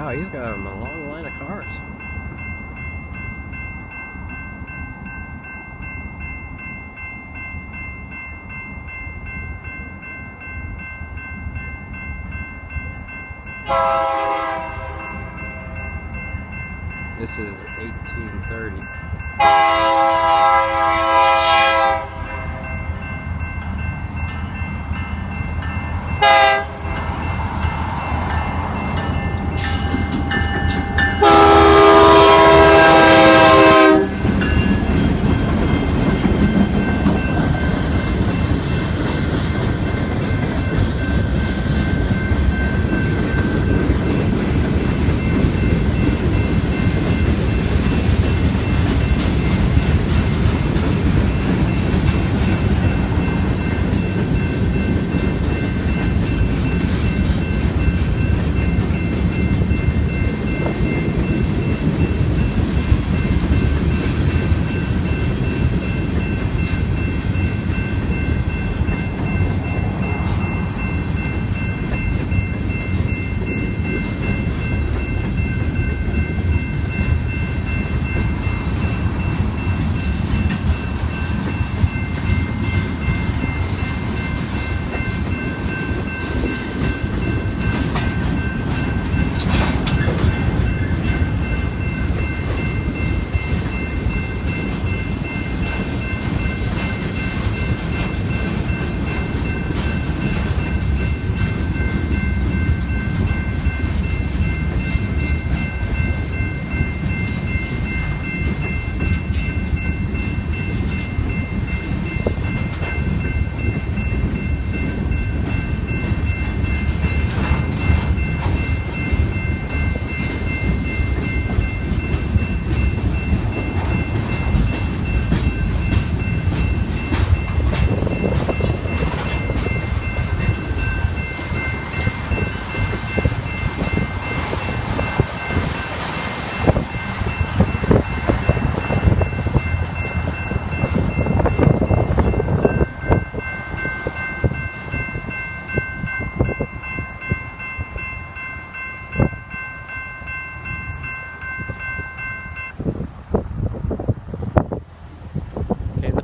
Wow, he's got a long line of cars. This is 1830.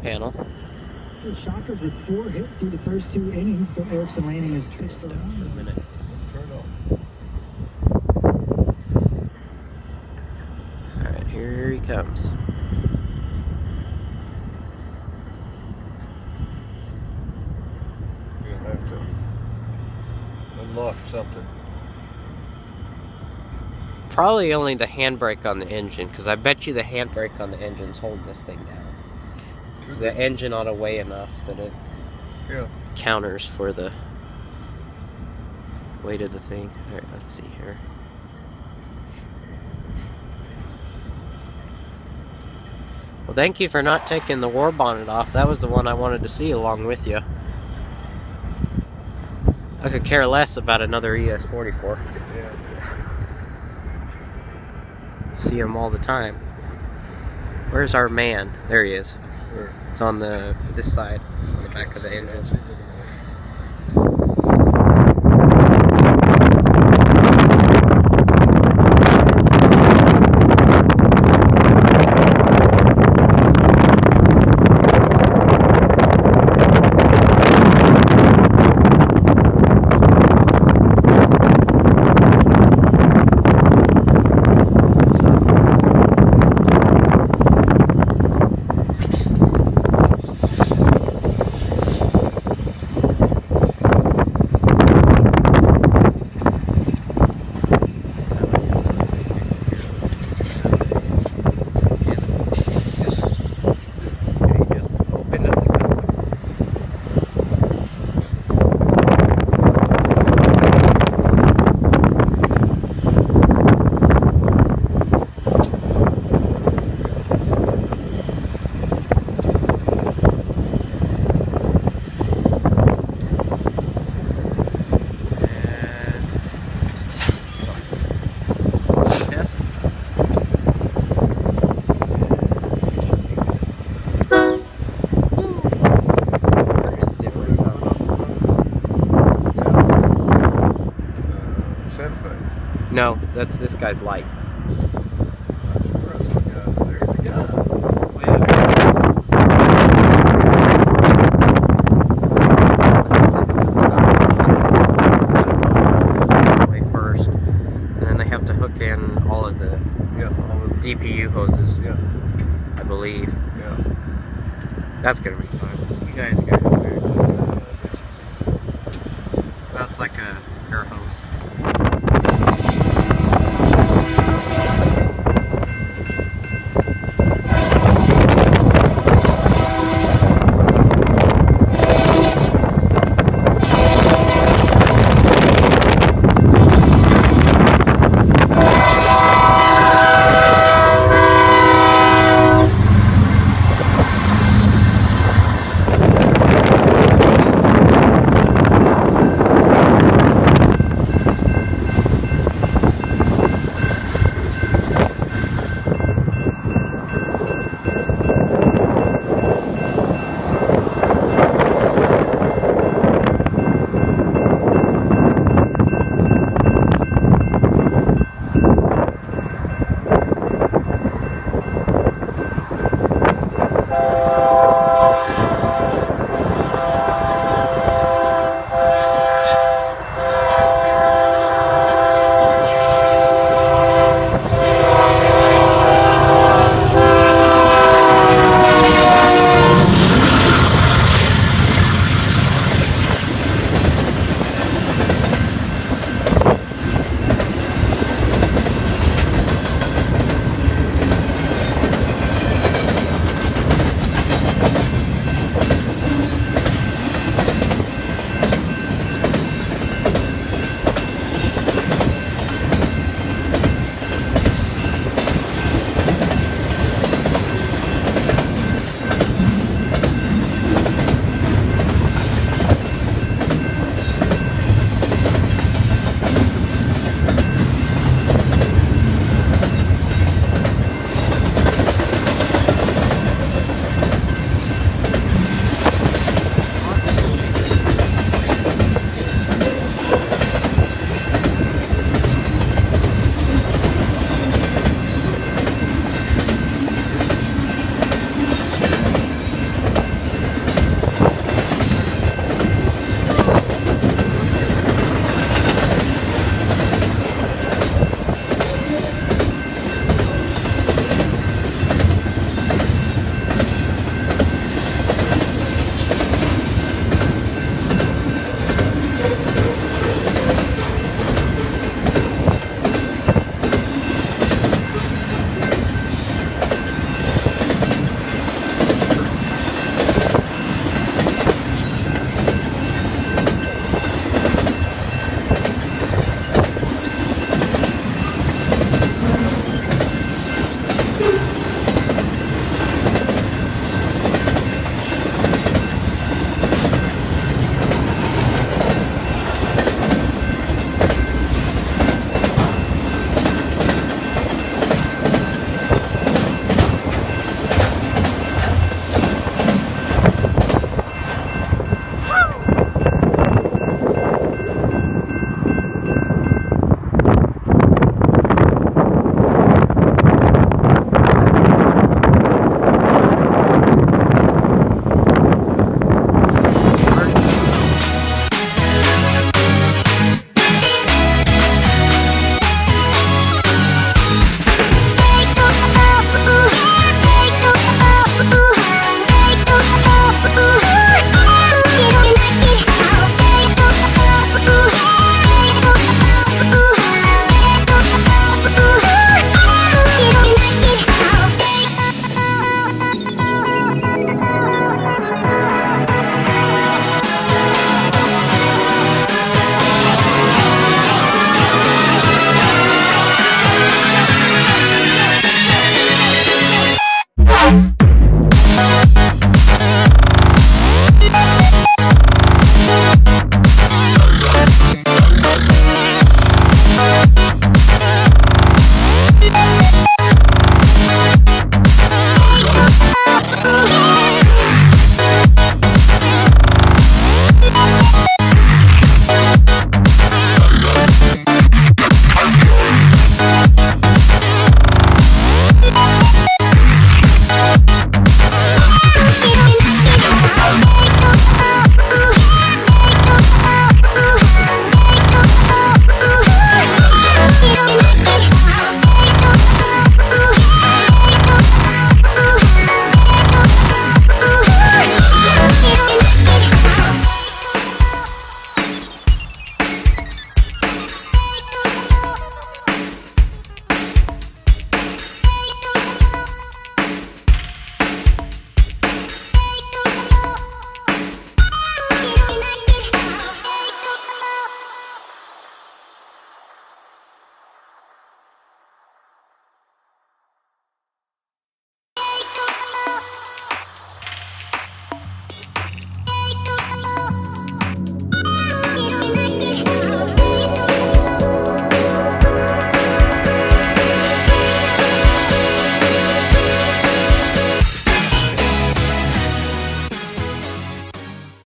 Panel. Shockers with 4 hits through the first 2 innings, but Erickson Landing has pitched Down for a minute. Alright, here he comes. You're gonna have to unlock something. Probably only the handbrake on the engine, because I bet you the handbrake on the engine's holding this thing down. The engine ought to weigh enough that it counters for the weight of the thing. Alright, let's see here. Well, thank you for not taking the Warbonnet off. That was the one I wanted to see along with you. I could care less about another ES44. Yeah. See him all the time. Where's our man? There he is. It's on this side, on the back of the engine. No, that's this guy's light. There's the gun. Way first, and then they have to hook in all of the DPU hoses. Yeah. I believe. Yeah. That's gonna be fun.